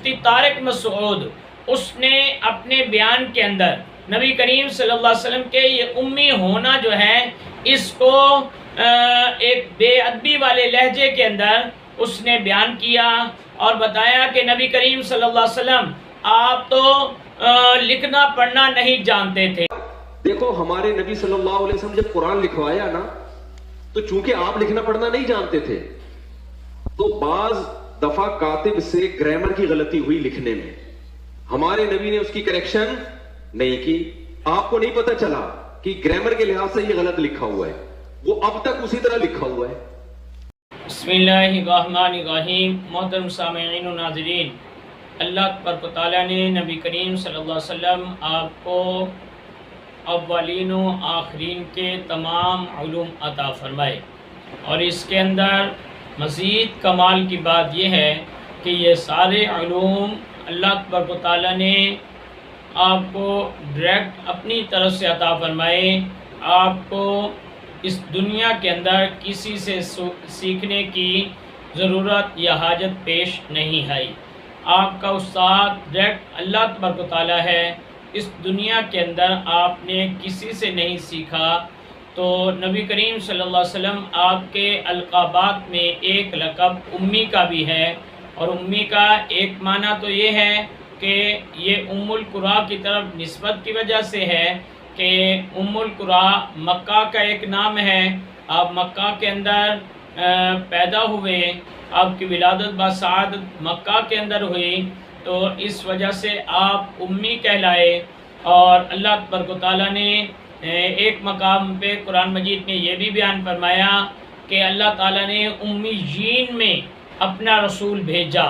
مفتی طارق مسعود اس نے اپنے بیان کے اندر نبی کریم صلی اللہ علیہ وسلم کے یہ امی ہونا جو ہے اس کو ایک بے ادبی والے لہجے کے اندر اس نے بیان کیا اور بتایا کہ نبی کریم صلی اللہ علیہ وسلم آپ تو لکھنا پڑھنا نہیں جانتے تھے۔ دیکھو ہمارے نبی صلی اللہ علیہ وسلم جب قرآن لکھوایا نا تو چونکہ آپ لکھنا پڑھنا نہیں جانتے تھے تو بعض دفعہ کاتب سے گرامر کی غلطی ہوئی لکھنے میں، ہمارے نبی نے اس کی کریکشن نہیں کی۔ آپ کو نہیں پتا چلا کہ گرامر کے لحاظ سے یہ غلط لکھا ہوا ہے، وہ اب تک اسی طرح لکھا ہوا ہے۔ بسم اللہ الرحمن الرحیم۔ محترم سامعین و ناظرین، اللہ تبارک و تعالیٰ نے نبی کریم صلی اللہ علیہ وسلم آپ کو اولین و آخرین کے تمام علوم عطا فرمائے، اور اس کے اندر مزید کمال کی بات یہ ہے کہ یہ سارے علوم اللہ تبارک و تعالیٰ نے آپ کو ڈائریکٹ اپنی طرف سے عطا فرمائے۔ آپ کو اس دنیا کے اندر کسی سے سیکھنے کی ضرورت یا حاجت پیش نہیں آئی۔ آپ کا استاد ڈائریکٹ اللہ تبارک و تعالیٰ ہے۔ اس دنیا کے اندر آپ نے کسی سے نہیں سیکھا، تو نبی کریم صلی اللہ علیہ وسلم آپ کے القابات میں ایک لقب امی کا بھی ہے، اور امی کا ایک معنی تو یہ ہے کہ یہ ام القریٰ کی طرف نسبت کی وجہ سے ہے کہ ام القریٰ مکہ کا ایک نام ہے۔ آپ مکہ کے اندر پیدا ہوئے، آپ کی ولادت بسعادت مکہ کے اندر ہوئی، تو اس وجہ سے آپ امی کہلائے۔ اور اللہ تبارک و تعالیٰ نے ایک مقام پہ قرآن مجید میں یہ بھی بیان فرمایا کہ اللہ تعالیٰ نے امیین میں اپنا رسول بھیجا،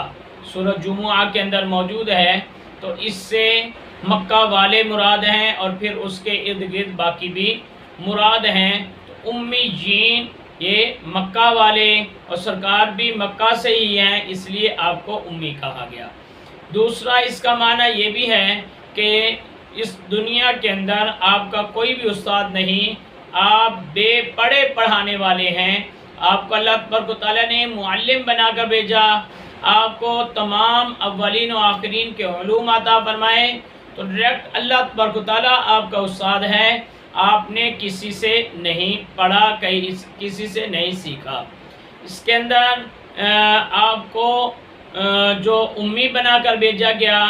سورہ جمعہ کے اندر موجود ہے۔ تو اس سے مکہ والے مراد ہیں اور پھر اس کے ارد گرد باقی بھی مراد ہیں۔ تو امیین یہ مکہ والے، اور سرکار بھی مکہ سے ہی ہیں، اس لیے آپ کو امی کہا گیا۔ دوسرا اس کا معنی یہ بھی ہے کہ اس دنیا کے اندر آپ کا کوئی بھی استاد نہیں، آپ بے پڑھے پڑھانے والے ہیں۔ آپ کو اللہ تبارک و تعالیٰ نے معلم بنا کر بھیجا، آپ کو تمام اولین و آخرین کے علوم عطا فرمائے، تو ڈائریکٹ اللہ تبارک و تعالیٰ آپ کا استاد ہے۔ آپ نے کسی سے نہیں پڑھا، کسی سے نہیں سیکھا۔ اس کے اندر آپ کو جو امی بنا کر بھیجا گیا،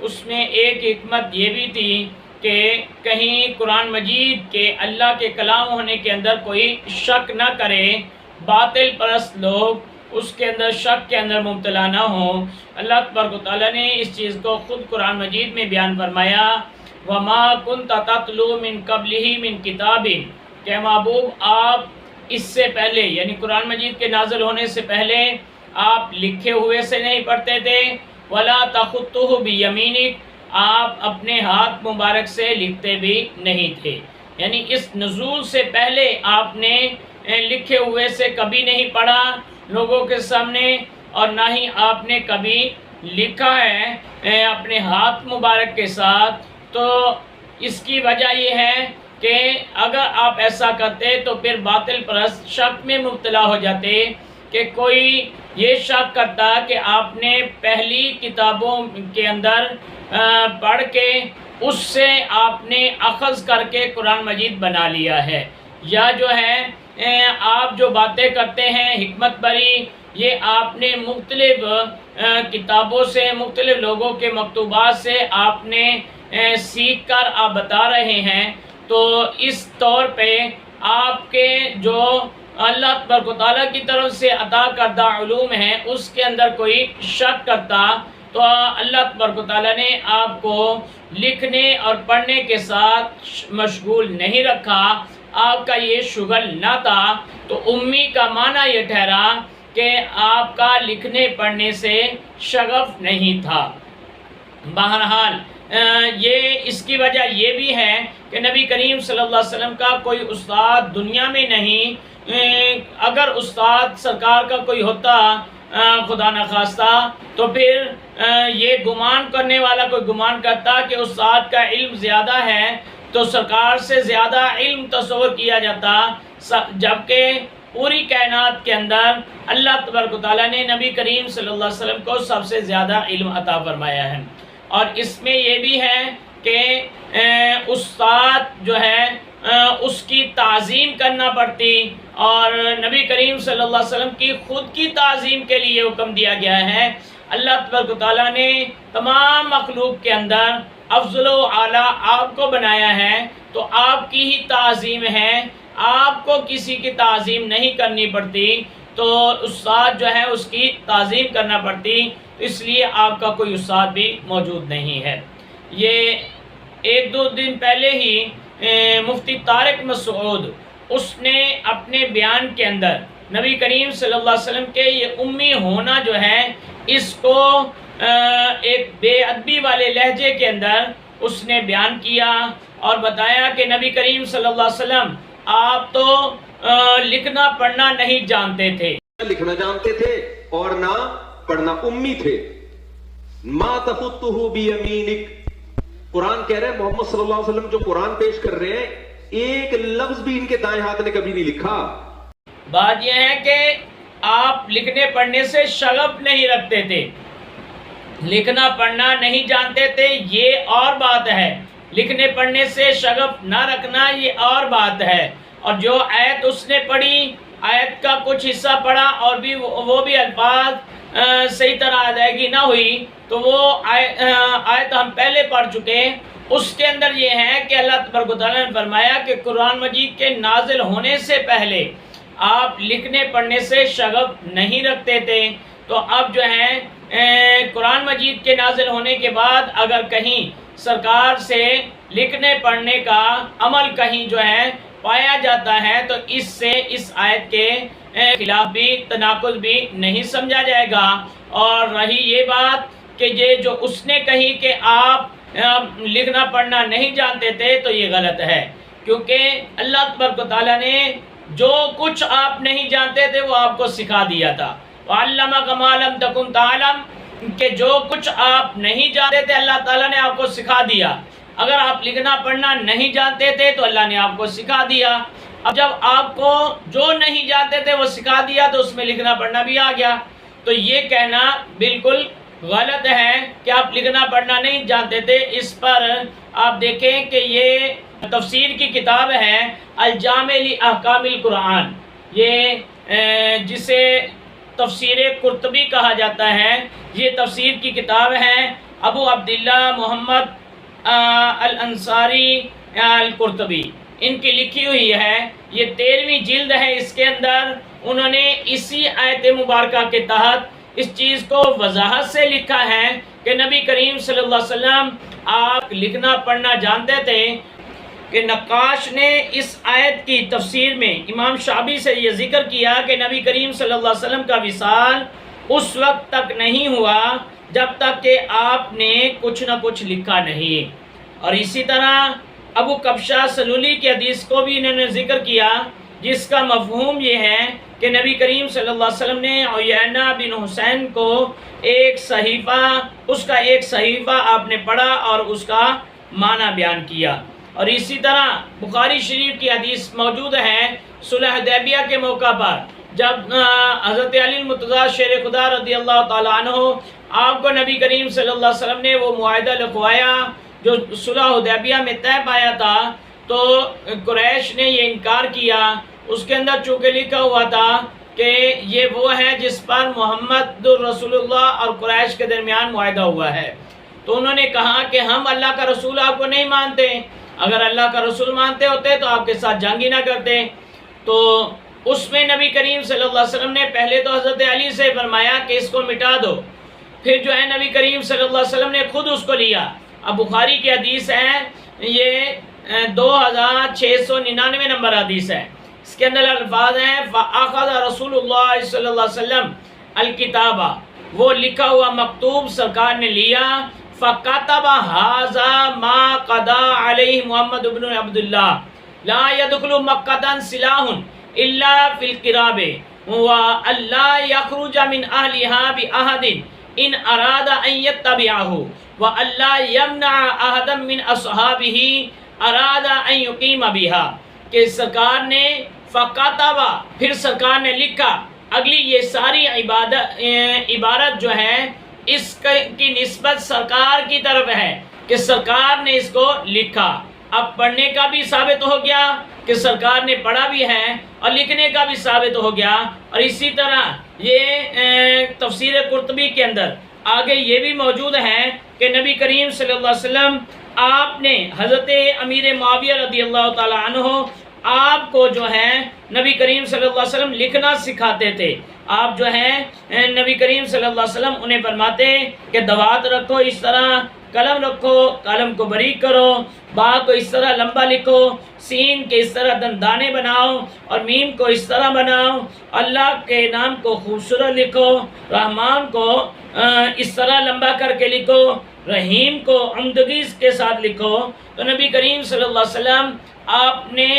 اس میں ایک حکمت یہ بھی تھی کہ کہیں قرآن مجید کے اللہ کے کلام ہونے کے اندر کوئی شک نہ کرے، باطل پرست لوگ اس کے اندر شک کے اندر مبتلا نہ ہوں۔ اللہ تبارک و تعالیٰ نے اس چیز کو خود قرآن مجید میں بیان فرمایا، وَمَا كُنْتَ تَتْلُو مِن قَبْلِهِ مِن كِتَابٍ، کہ محبوب آپ اس سے پہلے یعنی قرآن مجید کے نازل ہونے سے پہلے آپ لکھے ہوئے سے نہیں پڑھتے تھے، وَلَا تَخُطُّهُ بِيَمِينِكَ، آپ اپنے ہاتھ مبارک سے لکھتے بھی نہیں تھے۔ یعنی اس نزول سے پہلے آپ نے لکھے ہوئے سے کبھی نہیں پڑھا لوگوں کے سامنے، اور نہ ہی آپ نے کبھی لکھا ہے اپنے ہاتھ مبارک کے ساتھ۔ تو اس کی وجہ یہ ہے کہ اگر آپ ایسا کرتے تو پھر باطل پرست شک میں مبتلا ہو جاتے کہ کوئی یہ شک کرتا کہ آپ نے پہلی کتابوں کے اندر پڑھ کے اس سے آپ نے اخذ کر کے قرآن مجید بنا لیا ہے، یا جو ہے آپ جو باتیں کرتے ہیں حکمت بری، یہ آپ نے مختلف کتابوں سے، مختلف لوگوں کے مکتوبات سے آپ نے سیکھ کر آپ بتا رہے ہیں۔ تو اس طور پہ آپ کے جو اللہ تبارک و تعالیٰ کی طرف سے عطا کردہ علوم ہیں اس کے اندر کوئی شک کرتا تو اللہ تبارک و تعالیٰ نے آپ کو لکھنے اور پڑھنے کے ساتھ مشغول نہیں رکھا، آپ کا یہ شغل نہ تھا۔ تو امی کا معنی یہ ٹھہرا کہ آپ کا لکھنے پڑھنے سے شغف نہیں تھا۔ بہرحال یہ اس کی وجہ یہ بھی ہے کہ نبی کریم صلی اللہ علیہ وسلم کا کوئی استاد دنیا میں نہیں۔ اگر استاد سرکار کا کوئی ہوتا خدا نخواستہ تو پھر یہ گمان کرنے والا کوئی گمان کرتا کہ استاد کا علم زیادہ ہے تو سرکار سے زیادہ علم تصور کیا جاتا، جبکہ پوری کائنات کے اندر اللہ تبارک و تعالیٰ نے نبی کریم صلی اللہ علیہ وسلم کو سب سے زیادہ علم عطا فرمایا ہے، اور اس میں یہ بھی ہے کہ استاد جو ہے اس کی تعظیم کرنا پڑتی، اور نبی کریم صلی اللہ علیہ وسلم کی خود کی تعظیم کے لیے حکم دیا گیا ہے۔ اللہ تبارک و تعالیٰ نے تمام مخلوق کے اندر افضل و اعلیٰ آپ کو بنایا ہے، تو آپ کی ہی تعظیم ہے، آپ کو کسی کی تعظیم نہیں کرنی پڑتی، تو استاد جو ہے اس کی تعظیم کرنا پڑتی، اس لیے آپ کا کوئی استاد بھی موجود نہیں ہے۔ یہ ایک دو دن پہلے ہی مفتی طارق مسعود اس نے اپنے بیان کے اندر نبی کریم صلی اللہ علیہ وسلم کے یہ امی ہونا جو ہے اس کو ایک بے ادبی والے لہجے کے اندر اس نے بیان کیا، اور بتایا کہ نبی کریم صلی اللہ علیہ وسلم آپ تو لکھنا پڑھنا نہیں جانتے تھے، لکھنا جانتے تھے اور نہ پڑھنا، امی تھے۔ ما تخطہ بیمینک، قرآن کہہ رہے ہیں محمد صلی اللہ علیہ وسلم جو قرآن پیش کر رہے ہیں ایک لفظ بھی ان کے دائیں ہاتھ نے کبھی نہیں لکھا۔ بات یہ ہے کہ آپ لکھنے پڑھنے سے شغف نہیں رکھتے تھے، لکھنا پڑھنا نہیں جانتے تھے، یہ اور بات ہے، لکھنے پڑھنے سے شغف نہ رکھنا یہ اور بات ہے۔ اور جو آیت اس نے پڑھی، آیت کا کچھ حصہ پڑھا اور بھی وہ بھی الفاظ صحیح طرح ادائیگی نہ ہوئی، تو وہ آیت ہم پہلے پڑھ چکے، اس کے اندر یہ ہے کہ اللہ تبارک و تعالیٰ نے فرمایا کہ قرآن مجید کے نازل ہونے سے پہلے آپ لکھنے پڑھنے سے شغف نہیں رکھتے تھے، تو اب جو ہے قرآن مجید کے نازل ہونے کے بعد اگر کہیں سرکار سے لکھنے پڑھنے کا عمل کہیں جو ہے پایا جاتا ہے تو اس سے اس آیت کے خلاف بھی تناقض بھی نہیں سمجھا جائے گا۔ اور رہی یہ بات کہ یہ جو اس نے کہی کہ آپ لکھنا پڑھنا نہیں جانتے تھے، تو یہ غلط ہے، کیونکہ اللہ تبارک و تعالیٰ نے جو کچھ آپ نہیں جانتے تھے وہ آپ کو سکھا دیا تھا۔ وَعَلَّمَكَ مَا لَمْ تَكُنْ تَعْلَمْ، کہ جو کچھ آپ نہیں جانتے تھے اللہ تعالیٰ نے آپ کو سکھا دیا۔ اگر آپ لکھنا پڑھنا نہیں جانتے تھے تو اللہ نے آپ کو سکھا دیا، اب جب آپ کو جو نہیں جانتے تھے وہ سکھا دیا تو اس میں لکھنا پڑھنا بھی آ گیا، تو یہ کہنا بالکل غلط ہے کہ آپ لکھنا پڑھنا نہیں جانتے تھے۔ اس پر آپ دیکھیں کہ یہ تفسیر کی کتاب ہے الجامع لاحکام القرآن، یہ جسے تفسیر قرطبی کہا جاتا ہے، یہ تفسیر کی کتاب ہے ابو عبداللہ محمد الانصاری القرطبی، ان کی لکھی ہوئی ہے، یہ 13ویں جلد ہے۔ اس کے اندر انہوں نے اسی آیت مبارکہ کے تحت اس چیز کو وضاحت سے لکھا ہے کہ نبی کریم صلی اللہ علیہ وسلم آپ لکھنا پڑھنا جانتے تھے، کہ نقاش نے اس آیت کی تفسیر میں امام شعبی سے یہ ذکر کیا کہ نبی کریم صلی اللہ علیہ وسلم کا وصال اس وقت تک نہیں ہوا جب تک کہ آپ نے کچھ نہ کچھ لکھا نہیں۔ اور اسی طرح ابو کبشہ سلولی کی حدیث کو بھی انہوں نے ذکر کیا، جس کا مفہوم یہ ہے کہ نبی کریم صلی اللہ علیہ وسلم نے عیینہ بن حسین کو ایک صحیفہ آپ نے پڑھا اور اس کا معنی بیان کیا۔ اور اسی طرح بخاری شریف کی حدیث موجود ہے، صلح حدیبیہ کے موقع پر جب حضرت علی المرتضیٰ شیر خدا رضی اللہ تعالیٰ عنہ آپ کو نبی کریم صلی اللہ علیہ وسلم نے وہ معاہدہ لکھوایا جو صلح حدیبیہ میں طے پایا تھا، تو قریش نے یہ انکار کیا۔ اس کے اندر چونکہ لکھا ہوا تھا کہ یہ وہ ہے جس پر محمد رسول اللہ اور قریش کے درمیان معاہدہ ہوا ہے، تو انہوں نے کہا کہ ہم اللہ کا رسول آپ کو نہیں مانتے، اگر اللہ کا رسول مانتے ہوتے تو آپ کے ساتھ جنگ ہی نہ کرتے۔ تو اس میں نبی کریم صلی اللہ علیہ وسلم نے پہلے تو حضرت علی سے فرمایا کہ اس کو مٹا دو، پھر جو ہے نبی کریم صلی اللہ علیہ وسلم نے خود اس کو لیا۔ اب بخاری کی حدیث ہے، یہ 2699 نمبر حدیث ہے، اس کے اندر الفاظ ہیں فَأَخَذَ رسول اللہ صلی اللہ علیہ وسلم الکتابہ، وہ لکھا ہوا مکتوب سرکار نے لیا، فَكَتَبَ هَذَا مَا قَضَى عَلَيْهِ محمد بن عبداللہ لا يدخل مکۃ سلاح الا فی القراب وَأَلَّا يَخْرُجَ مِنْ أَهْلِهَا بِأَحَدٍ إِنْ أَرَادَ أَنْ يَتَّبِعَهُ وَأَلَّا يَمْنَعَ أَحَدًا مِنْ أَصْحَابِهِ أَرَادَ أَنْ يُقِيمَ بِهَا، کہ سرکار نے فَقَتَبَ پھر سرکار نے لکھا. اگلی یہ ساری عبارت جو ہے اس کی نسبت سرکار کی طرف ہے کہ سرکار نے اس کو لکھا. اب پڑھنے کا بھی ثابت ہو گیا کہ سرکار نے پڑھا بھی ہے اور لکھنے کا بھی ثابت ہو گیا. اور اسی طرح یہ تفسیر قرطبی کے اندر آگے یہ بھی موجود ہے کہ نبی کریم صلی اللہ علیہ وسلم آپ نے حضرت امیر معاویہ رضی اللہ تعالی عنہ آپ کو جو ہے نبی کریم صلی اللہ علیہ وسلم لکھنا سکھاتے تھے. آپ جو ہے نبی کریم صلی اللہ علیہ وسلم انہیں فرماتے کہ دوات رکھو اس طرح، قلم رکھو، قلم کو باریک کرو، با کو اس طرح لمبا لکھو، سین کے اس طرح دندانے بناؤ اور میم کو اس طرح بناؤ، اللہ کے نام کو خوبصورت لکھو، رحمان کو اس طرح لمبا کر کے لکھو، رحیم کو عمدگی کے ساتھ لکھو. تو نبی کریم صلی اللہ علیہ وسلم آپ نے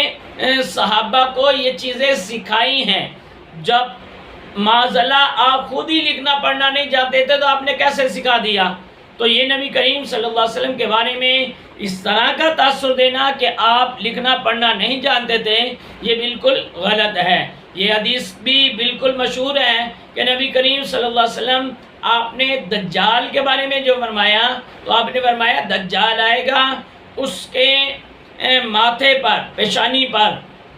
صحابہ کو یہ چیزیں سکھائی ہیں. جب معاذ اللہ آپ خود ہی لکھنا پڑھنا نہیں جانتے تھے تو آپ نے کیسے سکھا دیا؟ تو یہ نبی کریم صلی اللہ علیہ وسلم کے بارے میں اس طرح کا تاثر دینا کہ آپ لکھنا پڑھنا نہیں جانتے تھے، یہ بالکل غلط ہے. یہ حدیث بھی بالکل مشہور ہے کہ نبی کریم صلی اللہ علیہ وسلم آپ نے دجال کے بارے میں جو فرمایا تو آپ نے فرمایا دجال آئے گا، اس کے ماتھے پر، پیشانی پر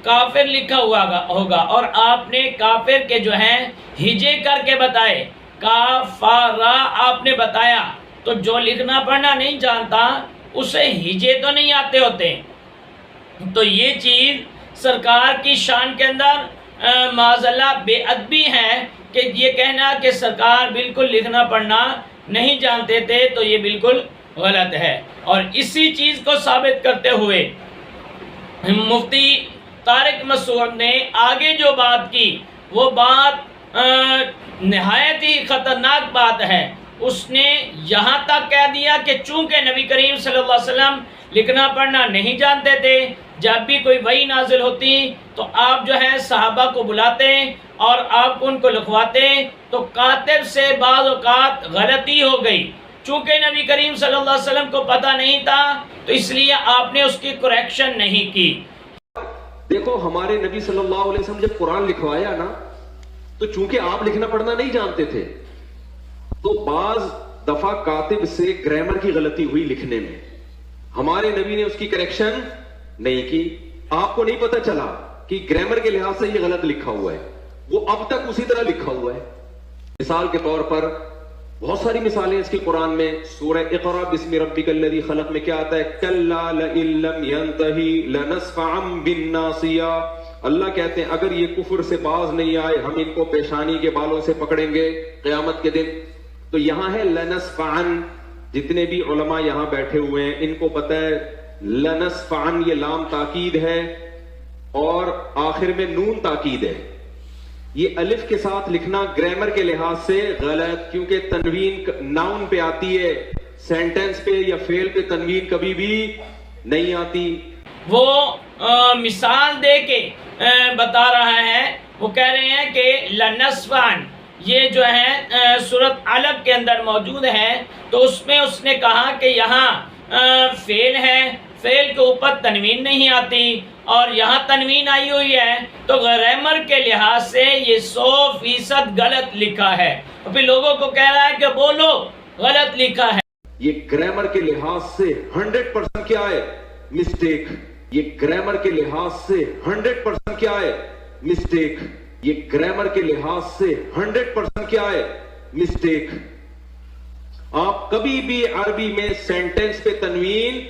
کافر لکھا ہوا ہوگا. اور آپ نے کافر کے جو ہیں ہجے کر کے بتائے، کافارا آپ نے بتایا. تو جو لکھنا پڑھنا نہیں جانتا اسے ہجے تو نہیں آتے ہوتے. تو یہ چیز سرکار کی شان کے اندر معاذ اللہ بے ادبی ہے کہ یہ کہنا کہ سرکار بالکل لکھنا پڑھنا نہیں جانتے تھے، تو یہ بالکل غلط ہے. اور اسی چیز کو ثابت کرتے ہوئے مفتی طارق مسعود نے آگے جو بات کی وہ بات نہایت ہی خطرناک بات ہے. اس نے یہاں تک کہہ دیا کہ چونکہ نبی کریم صلی اللہ علیہ وسلم لکھنا پڑھنا نہیں جانتے تھے، جب بھی کوئی وحی نازل ہوتی تو آپ جو ہے صحابہ کو بلاتے اور آپ ان کو لکھواتے. تو کاتب سے بعض اوقات غلطی ہو گئی، چونکہ نبی کریم صلی اللہ علیہ وسلم کو پتہ نہیں تھا تو اس لیے آپ نے اس کی کریکشن نہیں کی. دیکھو ہمارے نبی صلی اللہ علیہ وسلم جب قرآن لکھوایا نا تو چونکہ آپ لکھنا پڑھنا نہیں جانتے تھے تو بعض دفعہ کاتب سے گرامر کی غلطی ہوئی لکھنے میں، ہمارے نبی نے اس کی کریکشن نہیں کی. آپ کو نہیں پتا چلا کہ گرامر کے لحاظ سے یہ غلط لکھا ہوا ہے، وہ اب تک اسی طرح لکھا ہوا ہے. مثال کے طور پر بہت ساری مثالیں اس کی قرآن میں. سورہ اقرا بسم ربک الذی خلق میں کیا آتا ہے؟ کلا لئن لم ینتہی لنصفعا بالناصیہ. اللہ کہتے ہیں اگر یہ کفر سے باز نہیں آئے ہم ان کو پیشانی کے بالوں سے پکڑیں گے قیامت کے دن. تو یہاں ہے لنصفعن. جتنے بھی علماء یہاں بیٹھے ہوئے ہیں ان کو پتہ ہے لنصفعن یہ لام تاکید ہے اور آخر میں نون تاکید ہے. یہ الف کے ساتھ لکھنا گرامر کے لحاظ سے غلط، کیونکہ تنوین ناؤن پہ آتی ہے، سینٹنس پہ یا فعل پہ تنوین کبھی بھی نہیں آتی. وہ مثال دے کے بتا رہا ہے. وہ کہہ رہے ہیں کہ لنصفعن یہ جو ہے سورۃ علق کے اندر موجود ہے تو اس میں اس نے کہا کہ یہاں فعل ہے، فعل کے اوپر تنوین نہیں آتی اور یہاں تنوین آئی ہوئی ہے تو گرامر کے لحاظ سے یہ 100% غلط لکھا ہے. اور پھر لوگوں کو کہہ رہا ہے کہ بولو غلط لکھا ہے. یہ گرامر کے لحاظ سے 100% کیا ہے؟ مسٹیک. یہ گرامر کے لحاظ سے 100% کیا ہے؟ مسٹیک. یہ گرامر کے لحاظ سے 100% کیا ہے؟ مسٹیک. آپ کبھی بھی عربی میں سینٹنس پہ تنوین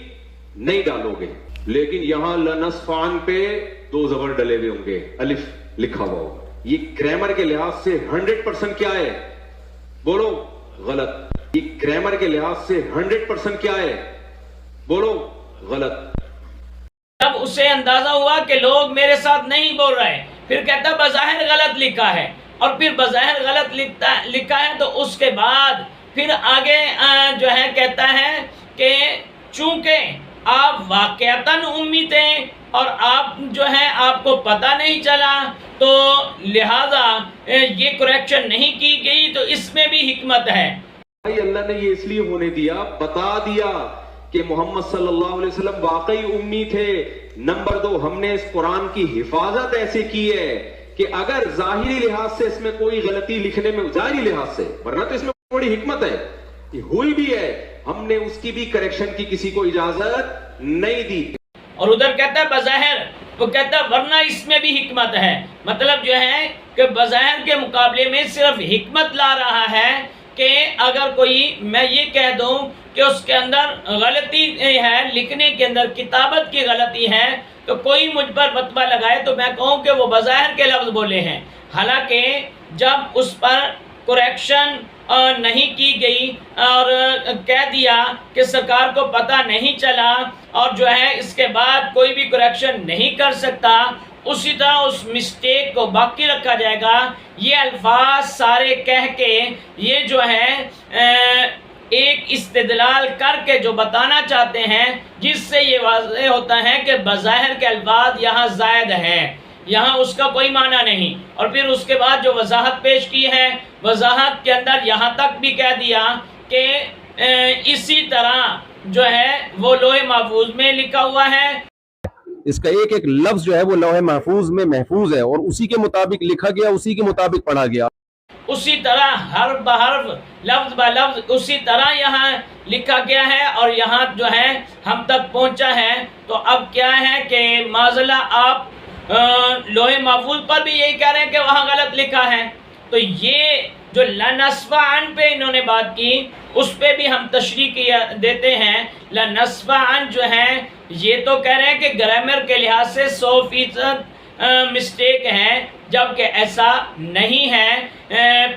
نہیں ڈالو گے، لیکن یہاں لنصفعن پہ 2 زبر ڈلے ہوئے ہوں گے، الف لکھا ہوا ہوگا. یہ گرامر کے لحاظ سے 100% کیا ہے؟ بولو غلط. یہ گرامر کے لحاظ سے 100% کیا ہے؟ بولو غلط. جب اسے اندازہ ہوا کہ لوگ میرے ساتھ نہیں بول رہے، پھر کہتا بظاہر غلط لکھا ہے، اور پھر بظاہر غلط لکھا ہے تو اس کے بعد پھر آگے جو ہے کہتا ہے کہ چونکہ آپ واقعتاً امی تھے اور آپ جو ہے آپ کو پتہ نہیں چلا تو لہذا یہ کریکشن نہیں کی گئی. تو اس میں بھی حکمت ہے. اللہ نے یہ اس لیے ہونے دیا، بتا دیا کہ محمد صلی اللہ علیہ وسلم واقعی امی تھے، نمبر 2 ہم نے اس قرآن کی حفاظت ایسے کی ہے کہ اگر ظاہری لحاظ سے اس میں کوئی غلطی لکھنے میں، ظاہری لحاظ سے، ورنہ تو اس میں بڑی حکمت ہے، یہ ہوئی بھی ہے، ہم نے اس کی بھی کریکشن کی کسی کو اجازت نہیں دی۔ اور ادھر کہتا ہے بظاہر، وہ کہتا ہے ورنہ اس میں بھی حکمت ہے، مطلب جو ہے کہ بظاہر کے مقابلے میں صرف حکمت لا رہا ہے کہ اگر کوئی میں یہ کہہ دوں کہ اس کے اندر غلطی ہے، لکھنے کے اندر کتابت کی غلطی ہے، تو کوئی مجھ پر فتویٰ لگائے تو میں کہوں کہ وہ بظاہر کے لفظ بولے ہیں، حالانکہ جب اس پر کریکشن نہیں کی گئی اور کہہ دیا کہ سرکار کو پتہ نہیں چلا اور جو ہے اس کے بعد کوئی بھی کریکشن نہیں کر سکتا، اسی طرح اس مسٹیک کو باقی رکھا جائے گا۔ یہ الفاظ سارے کہہ کے یہ جو ہے ایک استدلال کر کے جو بتانا چاہتے ہیں، جس سے یہ واضح ہوتا ہے کہ بظاہر کے الفاظ یہاں زائد ہیں، یہاں اس کا کوئی معنی نہیں۔ اور پھر اس کے بعد جو وضاحت پیش کی ہے، وضاحت کے اندر یہاں تک بھی کہہ دیا کہ اسی طرح جو ہے وہ لوح محفوظ میں لکھا ہوا ہے، اس کا ایک ایک لفظ جو ہے وہ لوح محفوظ میں محفوظ ہے اور اسی کے مطابق لکھا گیا، اسی کے مطابق پڑھا گیا، اسی طرح حرف بحرف لفظ بلفظ اسی طرح یہاں لکھا گیا ہے اور یہاں جو ہے ہم تک پہنچا ہے۔ تو اب کیا ہے کہ معذلہ آپ لوح محفوظ پر بھی یہی کہہ رہے ہیں کہ وہاں غلط لکھا ہے، تو یہ جو لنسفعن پہ انہوں نے بات کی اس پہ بھی ہم تشریح دیتے ہیں۔ لنسفعن جو ہے یہ تو کہہ رہے ہیں کہ گرامر کے لحاظ سے 100% مسٹیک ہے، جبکہ ایسا نہیں ہے۔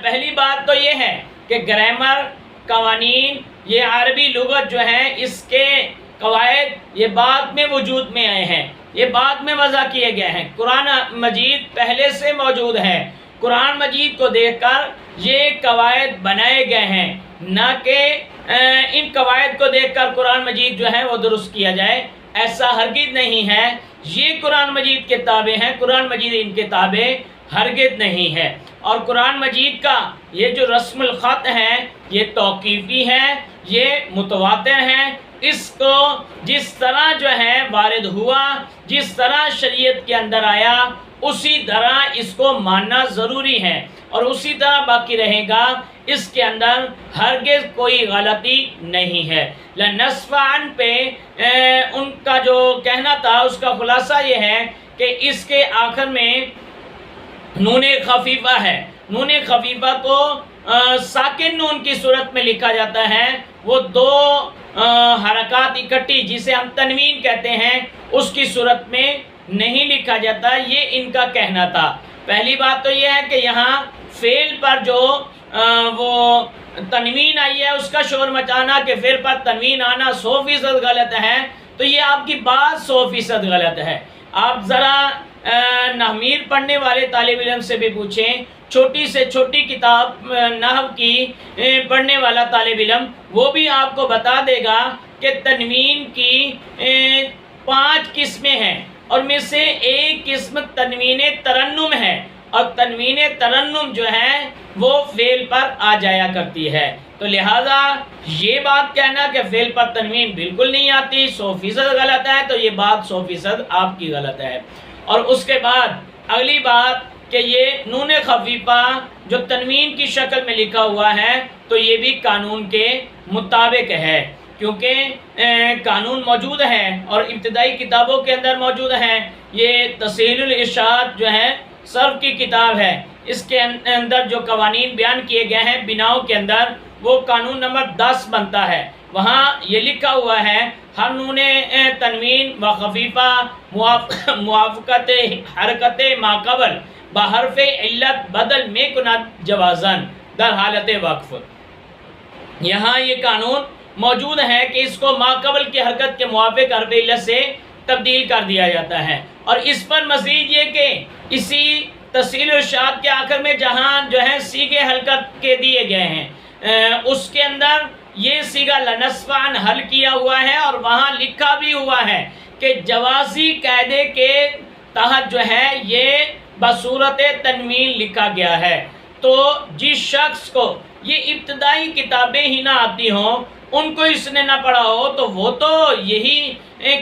پہلی بات تو یہ ہے کہ گرامر قوانین، یہ عربی لغت جو ہے اس کے قواعد یہ بعد میں وجود میں آئے ہیں، یہ بعد میں وضع کیے گئے ہیں، قرآن مجید پہلے سے موجود ہے، قرآن مجید کو دیکھ کر یہ قواعد بنائے گئے ہیں، نہ کہ ان قواعد کو دیکھ کر قرآن مجید جو ہے وہ درست کیا جائے، ایسا ہرگز نہیں ہے۔ یہ قرآن مجید کتابیں ہیں، قرآن مجید ان کتابیں ہرگز نہیں ہے۔ اور قرآن مجید کا یہ جو رسم الخط ہے یہ توقیفی ہے، یہ متواتر ہے، اس کو جس طرح جو ہے وارد ہوا، جس طرح شریعت کے اندر آیا، اسی طرح اس کو ماننا ضروری ہے اور اسی طرح باقی رہے گا، اس کے اندر ہرگز کوئی غلطی نہیں ہے۔ لنسفعن پہ ان کا جو کہنا تھا اس کا خلاصہ یہ ہے کہ اس کے آخر میں نون خفیفہ ہے، نون خفیفہ کو ساکن نون کی صورت میں لکھا جاتا ہے، وہ 2 حرکات اکٹھی جسے ہم تنوین کہتے ہیں اس کی صورت میں نہیں لکھا جاتا، یہ ان کا کہنا تھا۔ پہلی بات تو یہ ہے کہ یہاں فعل پر جو وہ تنوین آئی ہے اس کا شور مچانا کہ فعل پر تنوین آنا 100% غلط ہے، تو یہ آپ کی بات 100% غلط ہے۔ آپ ذرا نحویر پڑھنے والے طالب علم سے بھی پوچھیں، چھوٹی سے چھوٹی کتاب نحو کی پڑھنے والا طالب علم، وہ بھی آپ کو بتا دے گا کہ تنوین کی 5 قسمیں ہیں اور میں سے ایک قسم تنوین ترنم ہے، اور تنوین ترنم جو ہے وہ فعل پر آ جایا کرتی ہے، تو لہذا یہ بات کہنا کہ فعل پر تنوین بالکل نہیں آتی 100% غلط ہے، تو یہ بات 100% آپ کی غلط ہے۔ اور اس کے بعد اگلی بات کہ یہ نون خفیفہ جو تنوین کی شکل میں لکھا ہوا ہے تو یہ بھی قانون کے مطابق ہے، کیونکہ قانون موجود ہے اور ابتدائی کتابوں کے اندر موجود ہے۔ یہ تسہیل الارشاد جو ہے صرف کی کتاب ہے، اس کے اندر جو قوانین بیان کیے گئے ہیں بناؤں کے اندر، وہ قانون نمبر 10 بنتا ہے، وہاں یہ لکھا ہوا ہے ہر نون تنوین و خفیفہ موافقت حرکت ماقبل بحرف علت بدل میں کند جوازن در حالت وقف۔ یہاں یہ قانون موجود ہے کہ اس کو ماقبل کی حرکت کے موافق حرف علت سے تبدیل کر دیا جاتا ہے، اور اس پر مزید یہ کہ اسی تسہیل ارشاد کے آخر میں جہاں جو ہے صیغے حرکت کے دیے گئے ہیں اس کے اندر یہ صیغہ لنسفعن حل کیا ہوا ہے، اور وہاں لکھا بھی ہوا ہے کہ جوازی قاعدے کے تحت جو ہے یہ بصورت تنوین لکھا گیا ہے۔ تو جس شخص کو یہ ابتدائی کتابیں ہی نہ آتی ہوں ان کو اس نے نہ پڑھا ہو تو وہ تو یہی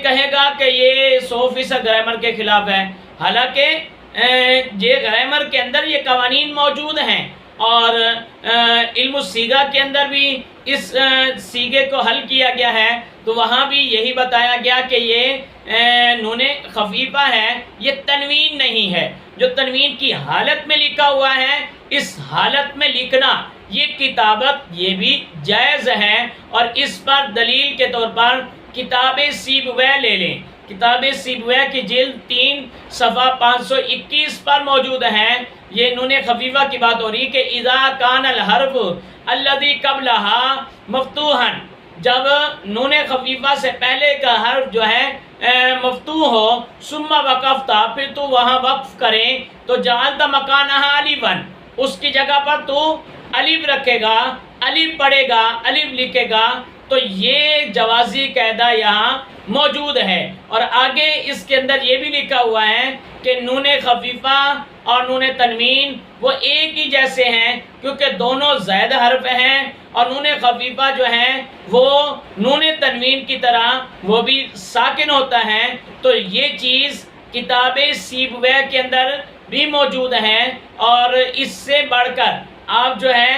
کہے گا کہ یہ 100% گرامر کے خلاف ہے، حالانکہ یہ گرامر کے اندر یہ قوانین موجود ہیں، اور علم الصیغہ کے اندر بھی اس صیغے کو حل کیا گیا ہے، تو وہاں بھی یہی بتایا گیا کہ یہ نون خفیفہ ہے، یہ تنوین نہیں ہے، جو تنوین کی حالت میں لکھا ہوا ہے اس حالت میں لکھنا یہ کتابت یہ بھی جائز ہے، اور اس پر دلیل کے طور پر کتاب سیبویہ لے لیں، کتاب سیبویہ کی جلد 3 صفحہ 521 پر موجود ہے، یہ نون خفیفہ کی بات ہو رہی کہ اذا کان الحرف الذی قبلھا مفتوحا، جب نون خفیفہ سے پہلے کا حرف جو ہے مفتوح ہو، ثم وقفتا، پھر تو وہاں وقف کرے، تو جعلت مکانہا الفا، اس کی جگہ پر تو الف رکھے گا، الف پڑھے گا، الف لکھے گا، تو یہ جوازی قاعدہ یہاں موجود ہے۔ اور آگے اس کے اندر یہ بھی لکھا ہوا ہے کہ نون خفیفہ اور نون تنوین وہ ایک ہی جیسے ہیں، کیونکہ دونوں زائد حرف ہیں، اور نون خفیفہ جو ہے وہ نون تنوین کی طرح وہ بھی ساکن ہوتا ہے، تو یہ چیز کتاب سیبویہ کے اندر بھی موجود ہے۔ اور اس سے بڑھ کر آپ جو ہے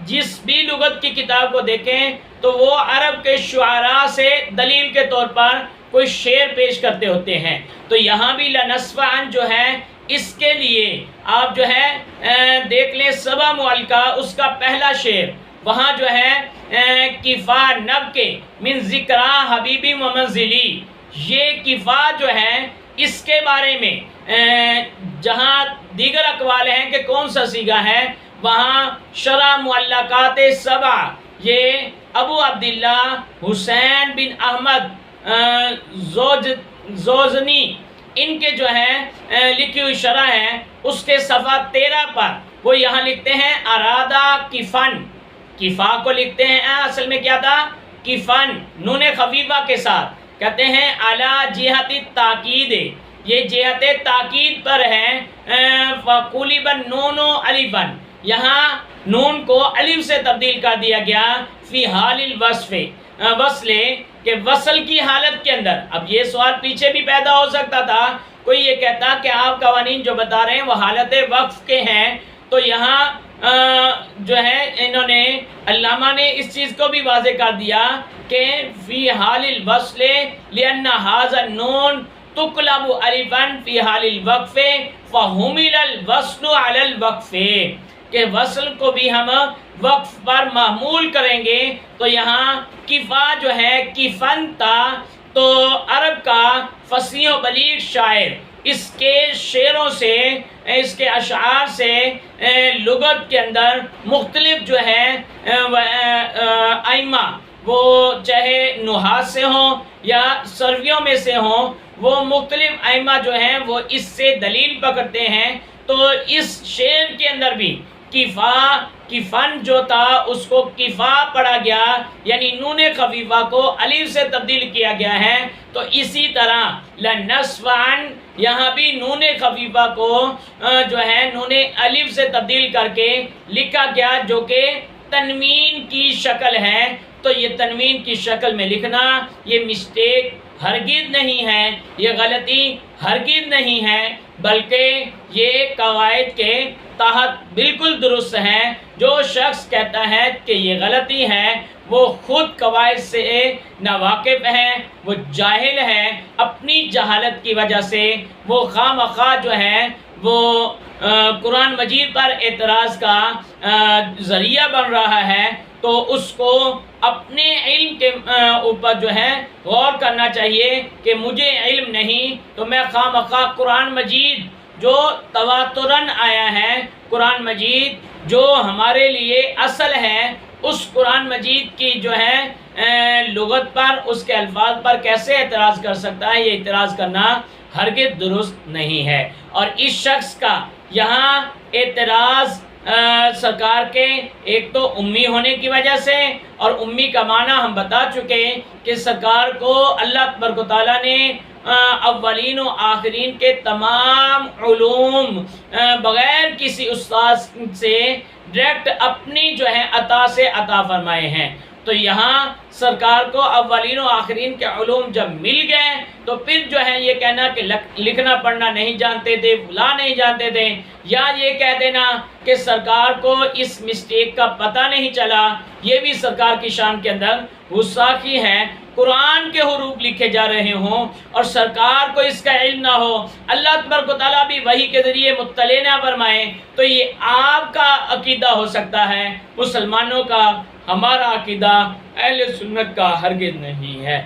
جس بھی لغت کی کتاب کو دیکھیں تو وہ عرب کے شعراء سے دلیل کے طور پر کوئی شعر پیش کرتے ہوتے ہیں، تو یہاں بھی لنسفعن جو ہے اس کے لیے آپ جو ہے دیکھ لیں سبع معلقہ اس کا پہلا شعر، وہاں جو ہے کفا نب کے من ذکرا حبیبی و منزلی، یہ کفا جو ہے اس کے بارے میں جہاں دیگر اقوال ہیں کہ کون سا صیغہ ہے، وہاں شرح معلقات سبع، یہ ابو عبداللہ حسین بن احمد زوزنی ان کے جو ہے لکھی ہوئی شرح ہے، اس کے صفحہ 13 پر وہ یہاں لکھتے ہیں ارادہ کفن، کفا کو لکھتے ہیں اصل میں کیا تھا کفن نون خفیفہ کے ساتھ، کہتے ہیں اعلیٰ جہت تاکید، یہ جہت تاکید پر ہے، فقولب النون الفا، یہاں نون کو الف سے تبدیل کر دیا گیا، فی حال الوصف، وصل کہ وصل کی حالت کے اندر۔ اب یہ سوال پیچھے بھی پیدا ہو سکتا تھا، کوئی یہ کہتا کہ آپ قوانین جو بتا رہے ہیں وہ حالت وقف کے ہیں، تو یہاں جو ہے انہوں نے علامہ نے اس چیز کو بھی واضح کر دیا کہ فی حال الوصل لأن هذا النون تقلب الفا فی حال الوقف فحمل الوصل علی الوقف، کہ وصل کو بھی ہم وقف پر محمول کریں گے، تو یہاں کفا جو ہے کفن تھا، تو عرب کا فصیح و بلیغ شاعر اس کے شعروں سے اس کے اشعار سے لغت کے اندر مختلف جو ہے ائمہ، وہ چاہے نحات سے ہوں یا سرویوں میں سے ہوں، وہ مختلف ائمہ جو ہیں وہ اس سے دلیل پکڑتے ہیں، تو اس شعر کے اندر بھی کفا کفن جو تھا اس کو کفا پڑھا گیا، یعنی نون خفیفہ کو الف سے تبدیل کیا گیا ہے، تو اسی طرح لنسفعن یہاں بھی نون خفیفہ کو جو ہے نون الف سے تبدیل کر کے لکھا گیا، جو کہ تنوین کی شکل ہے، تو یہ تنوین کی شکل میں لکھنا یہ مسٹیک ہرگز نہیں ہے، یہ غلطی ہرگز نہیں ہے، بلکہ یہ قواعد کے تحت بالکل درست ہے۔ جو شخص کہتا ہے کہ یہ غلطی ہے وہ خود قواعد سے ناواقف ہے، وہ جاہل ہے، اپنی جہالت کی وجہ سے وہ خواہ مخواہ جو ہے وہ قرآن مجید پر اعتراض کا ذریعہ بن رہا ہے، تو اس کو اپنے علم کے اوپر جو ہے غور کرنا چاہیے کہ مجھے علم نہیں تو میں خواہ مخواہ قرآن مجید جو تواتراً آیا ہے، قرآن مجید جو ہمارے لیے اصل ہے، اس قرآن مجید کی جو ہے لغت پر، اس کے الفاظ پر کیسے اعتراض کر سکتا ہے؟ یہ اعتراض کرنا ہرگز درست نہیں ہے۔ اور اس شخص کا یہاں اعتراض سرکار کے ایک تو امی ہونے کی وجہ سے، اور امی کا معنی ہم بتا چکے کہ سرکار کو اللہ تبارک و تعالیٰ نے اولین و آخرین کے تمام علوم بغیر کسی استاد سے ڈائریکٹ اپنی جو ہے عطا سے عطا فرمائے ہیں۔ تو یہاں سرکار کو اولین و آخرین کے علوم جب مل گئے تو پھر جو ہے یہ کہنا کہ لکھنا پڑھنا نہیں جانتے تھے، فلاں نہیں جانتے تھے، یا یہ کہہ دینا کہ سرکار کو اس مسٹیک کا پتہ نہیں چلا، یہ بھی سرکار کی شان کے اندر گستاخی ہے۔ قرآن کے حروف لکھے جا رہے ہوں اور سرکار کو اس کا علم نہ ہو، اللہ تبارک و تعالیٰ بھی وحی کے ذریعے مطلع نہ فرمائے، تو یہ آپ کا عقیدہ ہو سکتا ہے، مسلمانوں کا، ہمارا عقیدہ اہل سنت کا ہرگز نہیں ہے۔